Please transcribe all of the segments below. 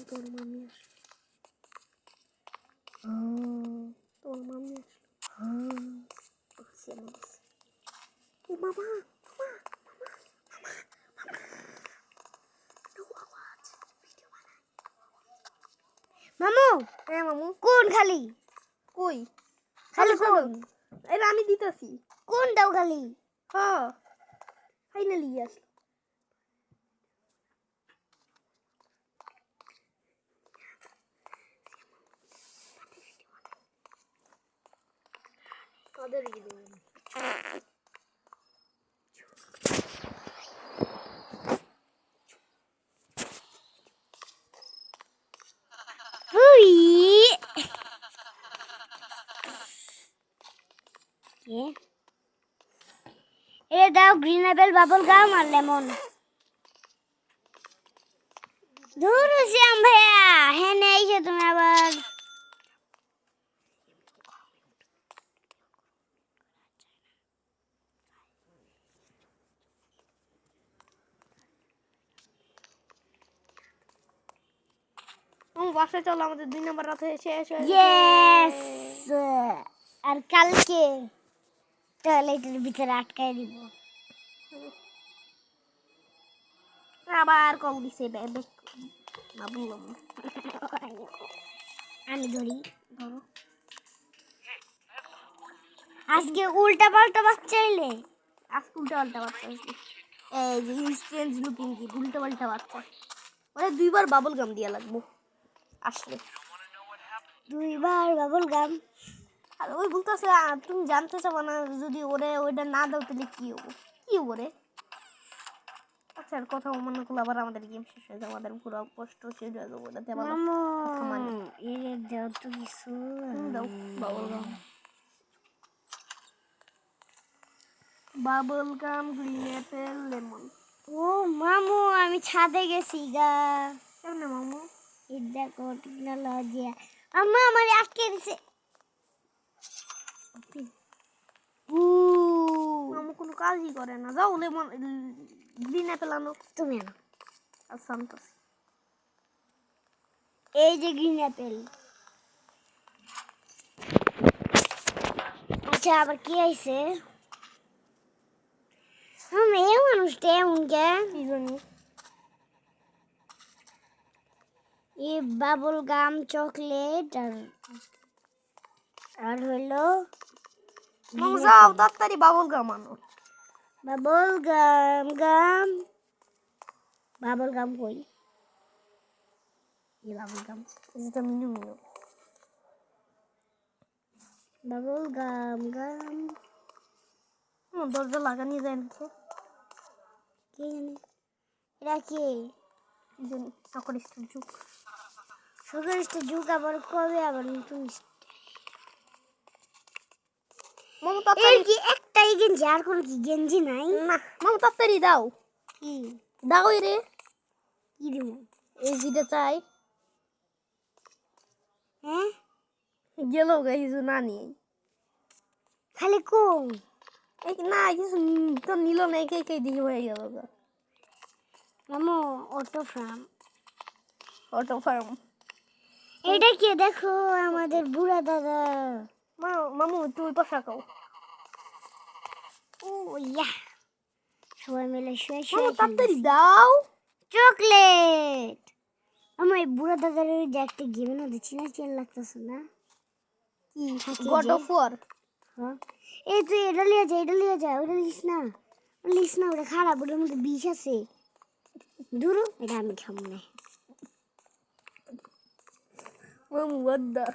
তোর মামি তোর মামি মামা মামু হ্যাঁ মামু কোন খালি কই খালি কোন এটা আমি দিতেছি কোন দাও খালি হ্যাঁ ফাইনালি আসলো কাদের গিয়ে হুই এ দাও গ্রিন অ্যাপেল বাবল গাম আর লেমন দূর শ্যাম ভাইয়া হ্যাঁ নেই তুমি আবার বাসায় চলো আমাদের 2 নম্বর রাতে শেষ হয়ে ইয়েস আর কালকে টয়লেটের ভিতরে আটকায় দিব আবার কল দিছে বেবে না বললাম আমি ধরি ধরো আজকে উল্টা পাল্টা বাচ্চা এলে আজকে উল্টা পাল্টা বাচ্চা এই যে স্ট্রেঞ্জ লুকিং কি উল্টা পাল্টা বাচ্চা ওরে 2বার বাবল গাম দিয়া লাগবো আসলে 2বার বাবল গাম আর ওই বলতেছে তুমি জানতে চাও না যদি ওরে ওইটা না দাও তাহলে কি হবো রে আচ্ছা আর কথা মনে করলে আবার আমাদের গেম শেষ হয়ে যাবে আমাদের পুরো কষ্ট শেষ হয়ে যাবে ওটাতে মামু এর দাও তো কিছু দাও bubble gum green apple lemon ও মামু আমি ছাদে গেছি গা কেমনে মামু এই দেখো টেকনোলজি আম্মা আমার আটকে দিছে মামু কোনো কাজই করে না যাও লেমন গ্রিন অ্যাপেল আনো তুমি আনো আচ্ছা আনতেছি এই যে গ্রিন অ্যাপেল আচ্ছা আবার কি আইছে মেয়ে মানুষটা এমন কে কি জানি এই বাবল গাম চকলেট আর হলো মামু যাও তাড়াতাড়ি বাবল গাম আনো বাবল গাম কই এই বাবল গাম এটা মিনু বাবল গাম দরজা লাগানি যায় না তো কে জানে এটা কে জানি সকল যুগ সুগারিস্ট যুগ আবার কবে আবার নতুন মামু এই তাড়াতাড়ি কি একটাই গেঞ্জি আর কোনো কি গেঞ্জি নাই না মামু তাড়াতাড়ি দাও কি দাও রে কি দিব এই যেটা চাই হ্যাঁ গেল কিছু না নিয়ে খালি কোন এই না কিছু তো নিল না একে দিয়ে হয়ে গেল মামু অটো ফার্ম এটা কি দেখো আমাদের বুড়া দাদা মামু তুই পাশা খাও ও ইয়া সবাই মিলে শুয়ে মামু শুয়ে তাড়াতাড়ি দাও চকলেট আমার এই বুড়া দাদার ওই যে একটা গেমে না দিচ্ছি না চেন লাগতেছে না কি থাকে গড যে। অফ ওয়ার হ্যাঁ এই তুই এটা লিয়ে যা ওটা লিস না ওটা খারাপ ওটার মধ্যে বিষ আছে ধরো এটা আমি খাবো না মামু ওয়াদা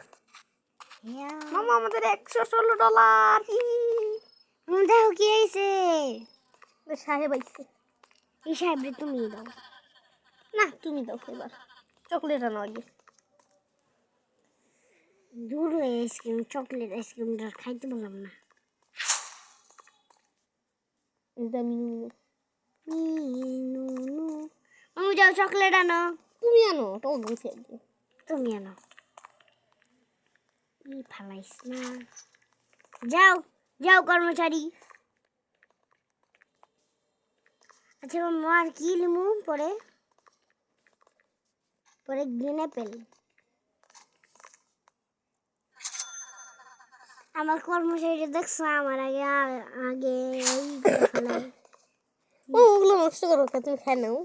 ইয়া মামু আমাদের $116 দেখো কি হয়েছে সাহেব আইছে এই সাহেবরে তুমি দাও না তুমি দাও এবার চকলেট আনো আগে দূর আইসক্রিম চকলেট আইসক্রিমটা খাইতে বললাম না এটা মিনু আমি যাও চকলেট আনো তুমি আনো তো বলছি আগে তুমি আনো ফালাইস না যাও কর্মচারী আচ্ছা মার কি লিমু পরে পরে গ্রিন অ্যাপেল। আমার কর্মচারী দেখছো আমার আগে আগে এই করে ফেলায়। ও ওগুলো নষ্ট করো কে, তুমি খাই নাও।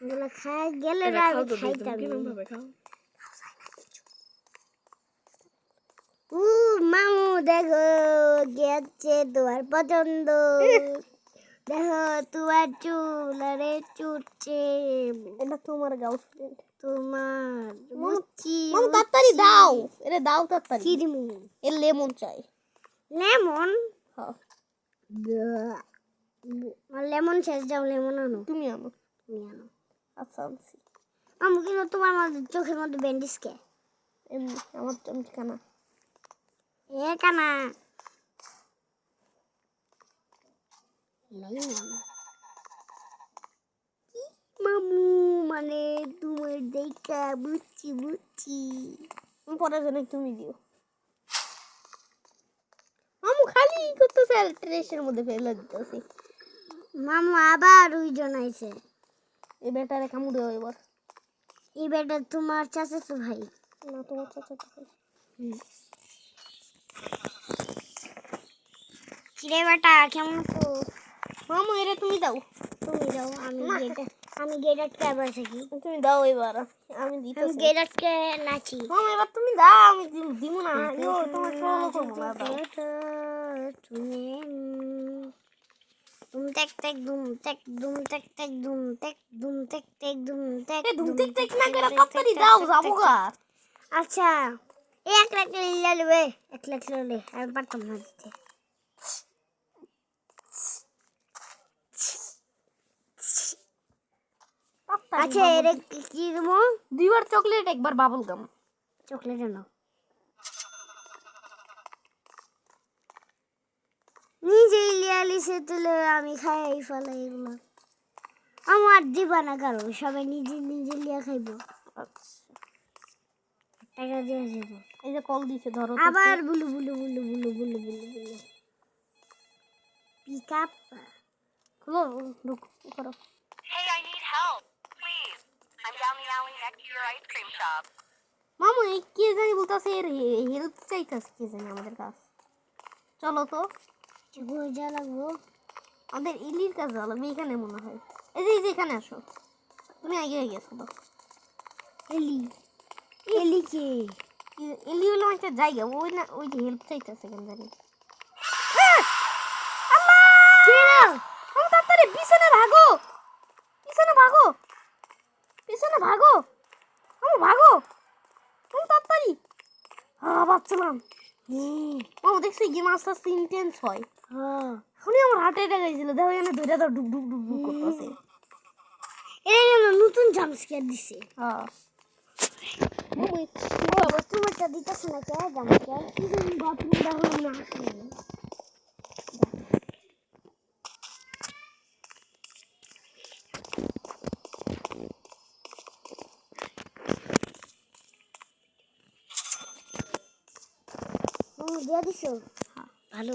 ওগুলো খাই গেলে না আমি খাইতাম। মামু দেখো গেছে তোমার পছন্দ, দেখো তোমার চুল আরে চুটছে, এটা তোমার গার্লফ্রেন্ড। তোমার বুঝছি। মামু তাড়াতাড়ি দাও, এটা দাও তাড়াতাড়ি। কি দিমু? এর লেমন চাই। লেমন? হ্যাঁ লেমন শেষ, যাও লেমন আনো। তুমি আনো। তুমি আনো। আচ্ছা আনছি। আমি কিন্তু তোমার মধ্যে চোখের মধ্যে ব্যান্ডেজ কে? এমনি আমার চমকানা। এ কানা লেমন মামু মানে তোমার দেখা বুঝছি বুঝছি। পরে জন্য তুমি দিও। মামু খালি করতেছে আর ট্রেসের মধ্যে ফেলে দিতেছে। মামু আবার ওইজন আইছে। এই বেটারে কামড় দেওয়া এবার। এই বেটা তোমার চাচাতো ভাই না, তোমার চাচা তো ভাই। কিরে বেটা কেমন আছো? মামু এরে তুমি দাও। তুমি দাও, না। আমি গেট আটকে আবার থাকি। তুমি দাও এবার, আমি আমি দিতেছি। গেট আটকে নাচি। মামু এবার তুমি দাও, আমি দিব না। ইয়ো তোমার ট্রোল করবো না, দাও। দুম টেক টেক দুম টেক দুম টেক টেক দুম টেক দুম টেক টেক দুম টেক এ দুম ধুমতিক টেক টেক না টেক করে টেক তাড়াতাড়ি টেক দাও, টেক যাবো টেক গা। টেক। আচ্ছা এই 1 লাখ লিলে লবে, 1 লাখ লিলে আমি পারতাম না দিতে। আচ্ছা এর কি দেবো? 2বার চকলেট, 1বার বাবল গাম। চকলেট আনো। নিজে লিয়ালিসে তুলে আমি খাই ফেলাই এগুলো। আমার দিবা না কারো, সবাই নিজে নিজে লিয়া খাইব। টাকা দিয়ে যাবো। এই যে কল দিছে, ধরো তো। আবার বুলু বুলু বুলু বুলু বুলু বুলু বুলু পিক আপ। খুলো, ঢুক করো। Hey, I need help. Please. I'm down the alley next to your ice cream shop. মামু এই কে জানি বলতেছে, এর হেল্প চাইতেছে কে জানি আমাদের কাছে। চলো তো, বই যা লাগবো। আমাদের ইলির কাছে যাওয়া লাগবে, এখানে মনে হয়। এই যে এখানে আসো, তুমি আগে গেছো তো। এলি এলি কে? এলি হলো একটা জায়গা, ওই না, ওই যে হেল্প চাইতেছে কেন জানি। কে না? মামু তাড়াতাড়ি পিছনে ভাগো, পিছনে ভাগো, পিছনে ভাগো, মামু ভাগো, মামু তাড়াতাড়ি। ভাবছিলাম মামু দেখছি গেম আস্তে আস্তে ইন্টেন্স হয়। হ্যাঁ এখনই আমার হার্ট অ্যাটাক হয়েছিল, দেখো এখানে দুইটা তো ডুব ডুব ডুব ডুব করতেছে। এই না নতুন জাম্পস্কেয়ার দিছে। হ্যাঁ মামু তোমারটা দিতেছ না কে জাম্পস্কেয়ার? কি জানি বাথরুম দেখলাম না আসলে। দিয়ে দিছো? ভালো।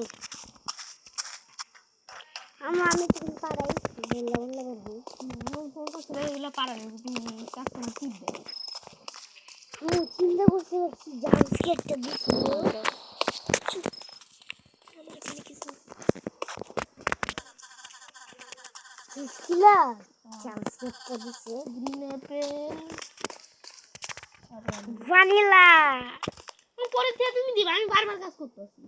আমি তুমি পারাই বললা বললা করবো। এগুলো পারেন তুমি কাস্টমার টিপ দেয়। চিন্তা করতে পারছি জাম্পস্কেয়ারটা দিছো। দেখছিলা জাম্পস্কেয়ারটা দিছে। Green Apple vanilla. পরে থেকে তুমি দিবা, আমি বারবার কাজ করতেছি।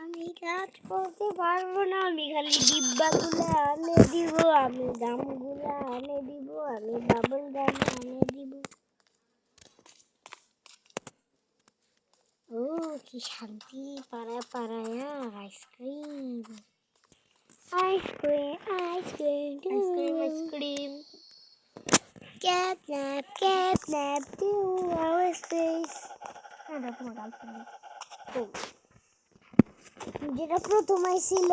আমি কাজ করতে পারবো না, আমি খালি ডিব্বাগুলো আনে দিব, আমি গামগুলো আনে দিব, আমি বাবল গাম আনে দিব। ও কি শান্তি, পাড়ায় পাড়ায় ice cream ice cream ice cream ice cream ice cream. catnap catnap to our space। এটা তোমার গার্লফ্রেন্ড। যেটা প্রথম ছিল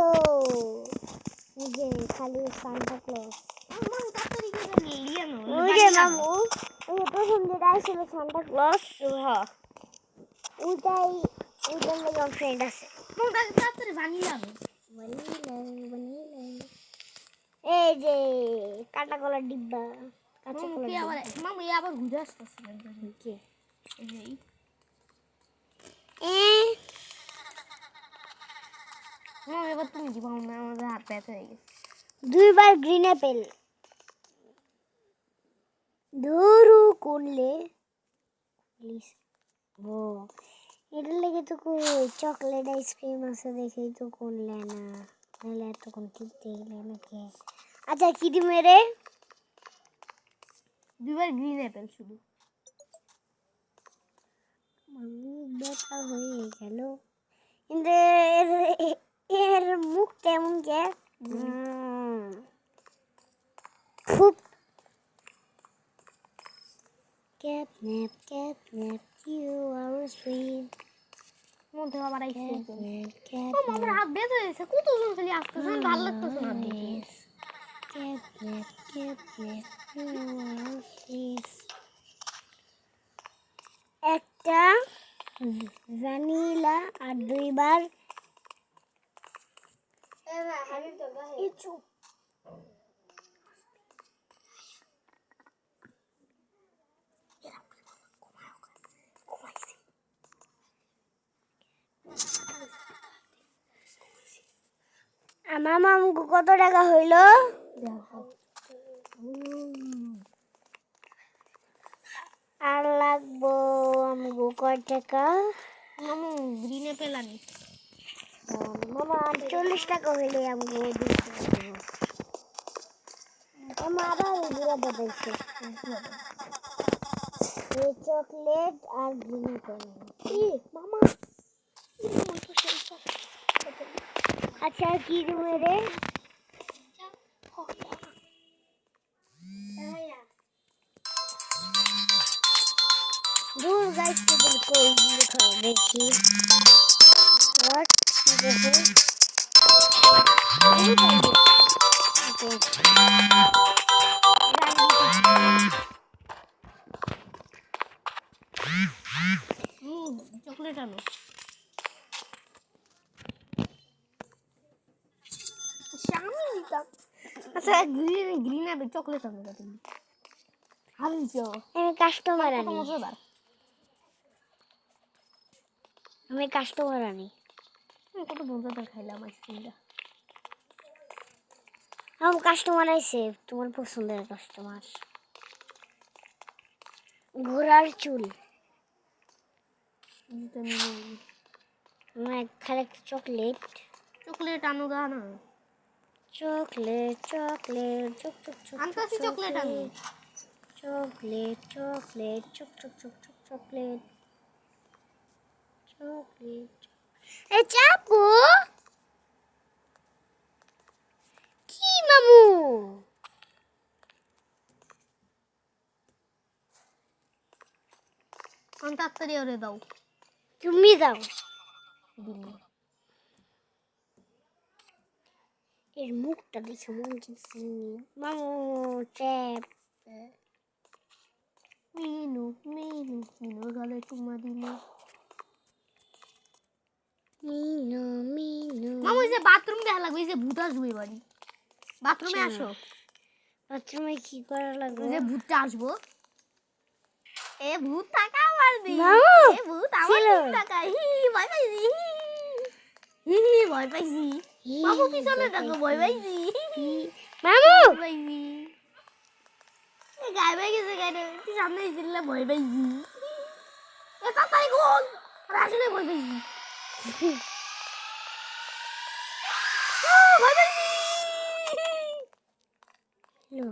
যে খালি সান্টা ক্লজ। মামু তাড়াতাড়ি করে নিয়ে নাও। ওই যে মামু ওই যে প্রথম যেটা ছিল সান্টা ক্লজ, হ্যাঁ ওইটার লেগে আমার ফ্রেন্ড আছে। মামু তাড়াতাড়ি ভ্যানিলা নাও। Vanilla vanilla. এই যে কাটা কলার ডিব্বা। কাঁচা মামু কলা কি আবার মামু এ আবার ঘুরে আসতেছে কে এই যে এই। মামু এবার তুমি কি মামু আমাদের হাত ব্যথা হয়ে গেছে। দুইবার গ্রিন অ্যাপেল ধরু করলে প্লিজ ও এটার লেগে তো চকলেট আইসক্রিম আছে দেখেই তো করলে না নাহলে এতক্ষণ কিনতে গেলে নাকি আচ্ছা কি দিবে রে দুইবার গ্রিন অ্যাপেল শুধু মুখ ব্যথা হয়ে গেল কিন্তু এর মুখ কেমন কে খুব catnap you are sweet মধ্যে আবার আইসক্রিম catnap আমার হাত ব্যথা হয়ে গেছে কতজন খালি আসতেছে আমার ভালো লাগতেছে না দেখে catnap you are sweet একটা ভ্যানিলা আর দুইবার চুপ আমার মামুকে কত টাকা হইল আর লাগবো আমগো কয় টাকা মামু গ্রিন অ্যাপেল আনি মামা 40 টাকা হইলে আমগো মামা আবার এগুলো বাতাইছে এই চকলেট আর গ্রিন অ্যাপেল মামা আচ্ছা কি দিবে রে দূর গাইস তো কোই খাও দেখি হোয়াট দেখো চকলেট আনো আমি দিতাম আচ্ছা গ্রিন অ্যাপেল চকলেট আনো তুমি হালছো আমি কাস্টমার আনি মজাদার আমি কাস্টমার আনি কত মজাদার খাইলাম আইসক্রিমটা আমার কাস্টমার আইছে তোমার পছন্দের কাস্টমার ঘোড়ার চুল আমার খালি একটা চকলেট চকলেট আনো গা না চকলেট চকলেট চক চক চক আনতাছি চকলেট আমি চকলেট চকলেট চক চক চক চক চকলেট চকলেট এ চাপু কি মামু আমি তাড়াতাড়ি ওরে দাও তুমি দাও দিল্লি এর মুখটা দেখে মন কিনছি মামু ট্যাপ মিনু মিনু মিনুর গালে চুমা দিল মিনু মিনু মামু এই যে বাথরুম দেখা লাগবে এই যে ভূত আসবে বাড়ি বাথরুমে আসো বাথরুমে কি করা লাগবে ওই যে ভূতটা আসবো এ ভূত টাকা আমার দি মামু, এ ভূত আমার ছিল। দিক টাকা হি ভয় পাইছি হি ভয় পাইছি মামু পিছনে দেখো ভয় পাইছি মামু ভয় পাইছি এ গায়ে পাই গেছে গায়ে তুই সামনে দিলে ভয় পাইছি এ তাড়াতাড়ি কোন আসলে ভয় পাইছি ভয় পাইছি লো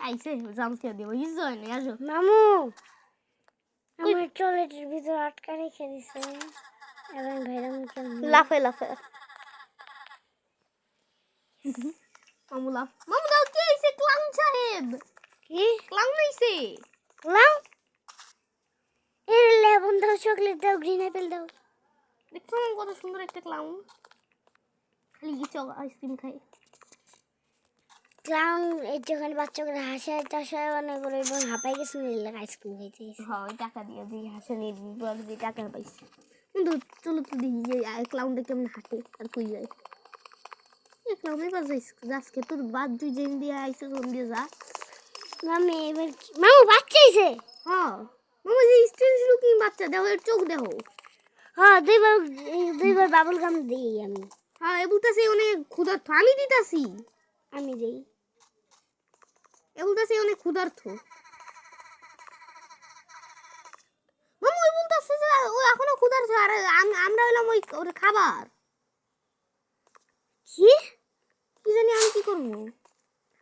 আইসে জাম খেয়ে দেবো কিছু হয় না আসো মামু আমার টয়লেটের ভিতর আটকা রেখে দিছে এবং ভাইরাম কেমন লাফে লাফে মামু লাফ মামু দাও কি আইছে ক্লাউন সাহেব কি ক্লাউন আইছে লাও এর লেবন দাও চকলেট দাও গ্রিন অ্যাপেল দাও দেখছো মামু কত সুন্দর একটা ক্লাউন খালি কি আইসক্রিম খায় ক্লাউন এই যখন বাচ্চাগুলো হাসে টাসায় অনেক করে এবং হাঁপাই গেছে নিলে আইসক্রিম খাইতে হ্যাঁ ওই টাকা দিয়ে দিই হাসে নিয়ে বলে দিয়ে টাকা পাইছি কিন্তু চলো তো দেখি যে ক্লাউনটা কেমন হাঁটে আর কই যায় দেখলাম এবার আজকে তোর বাদ দুই যেন দিয়ে আইসে কোন দিয়ে যা মামি এবার মামু বাচ্চাইছে হ্যাঁ মামা যে স্টেজ লুকিং বাচ্চা দেখো এর চোখ দেখো হ্যাঁ দুইবার বাবুল গাম দিই আমি হ্যাঁ এ বলতেছে অনেক ক্ষুধার্থ আমি দিতাছি আমি দেই এ বলতেছে অনেক ক্ষুধার্থ মামু ওই বলতেছে যে ও এখনো ক্ষুধার্থ আর আমরা হলাম ওই ওর খাবার কি কি জানি আমি কি করবো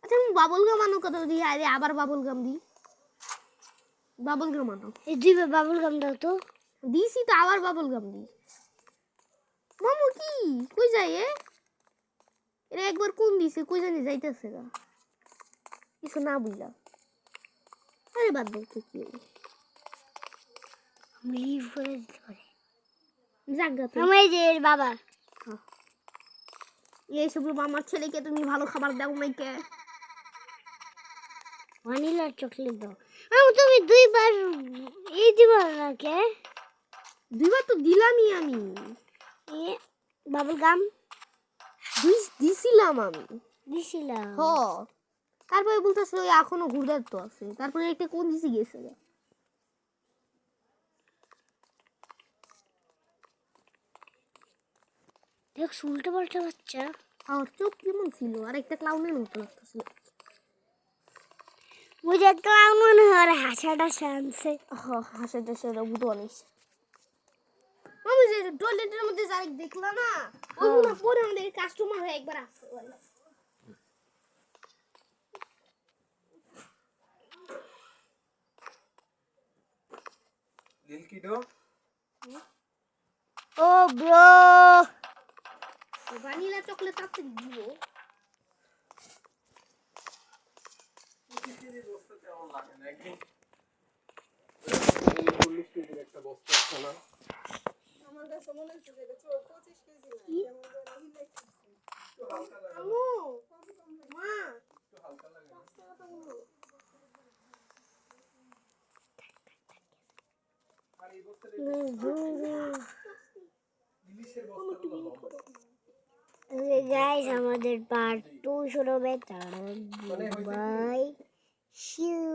আচ্ছা আমি বাবুল গাম আনো কত দিই আরে আবার বাবুল গাম দিই বাবুল গাম আনো এই দুইবার বাবুল গাম দাও তো দিছি তো আবার বাবুল গাম দিই মামু কি কই যায় এরা একবার কোন দিছে কই জানি যাইতেছে গা কিছু না বুঝলাম আরে বাদ দাও তো কি হলো। লিভ করে দিতে পারে জাগা তো আমি এই যে এর বাবা এইসব আমার ছেলেকে তুমি ভালো খাবার দাও নাইকে ভ্যানিলা চকলেট দাও মামু তুমি দুইবার এই দিবা না কে দুইবার তো দিলামই আমি এ বাবুল গাম দিছিলাম আমি দিছিলাম হ তারপরে বলতেছে ওই এখনো ঘুরদার তো আছে তারপরে একটা কোন দিছি গেছে গা। দেখ উল্টো পাল্টা বাচ্চা আর চোখ কেমন ছিল আর একটা ক্লাউনের মতো লাগতেছিল ওই যে ক্লাউন মনে হয় আর হাসাটা শানছে হাসে টাসে বুধ অনেক আমি যে টয়লেটের মধ্যে যাই দেখলা না ওইগুলো পরে আমাদের কাস্টমার হয়ে একবার আসতে পারে লিলকিডো ও ব্রো ভ্যানিলা চকলেট আছে দিব কেমন লাগে না একদম 40 কেজির একটা বস্তা আছে না আমার কাছে মনে হচ্ছে যে 25 কেজি আম্মু মা একটু হালকা লাগে না? আর এই বস্তাটা ইলিশের বস্তাগুলো লম্বা। গাইস আমাদের পার্ট 2 শুরু হবে তার বাই শিউ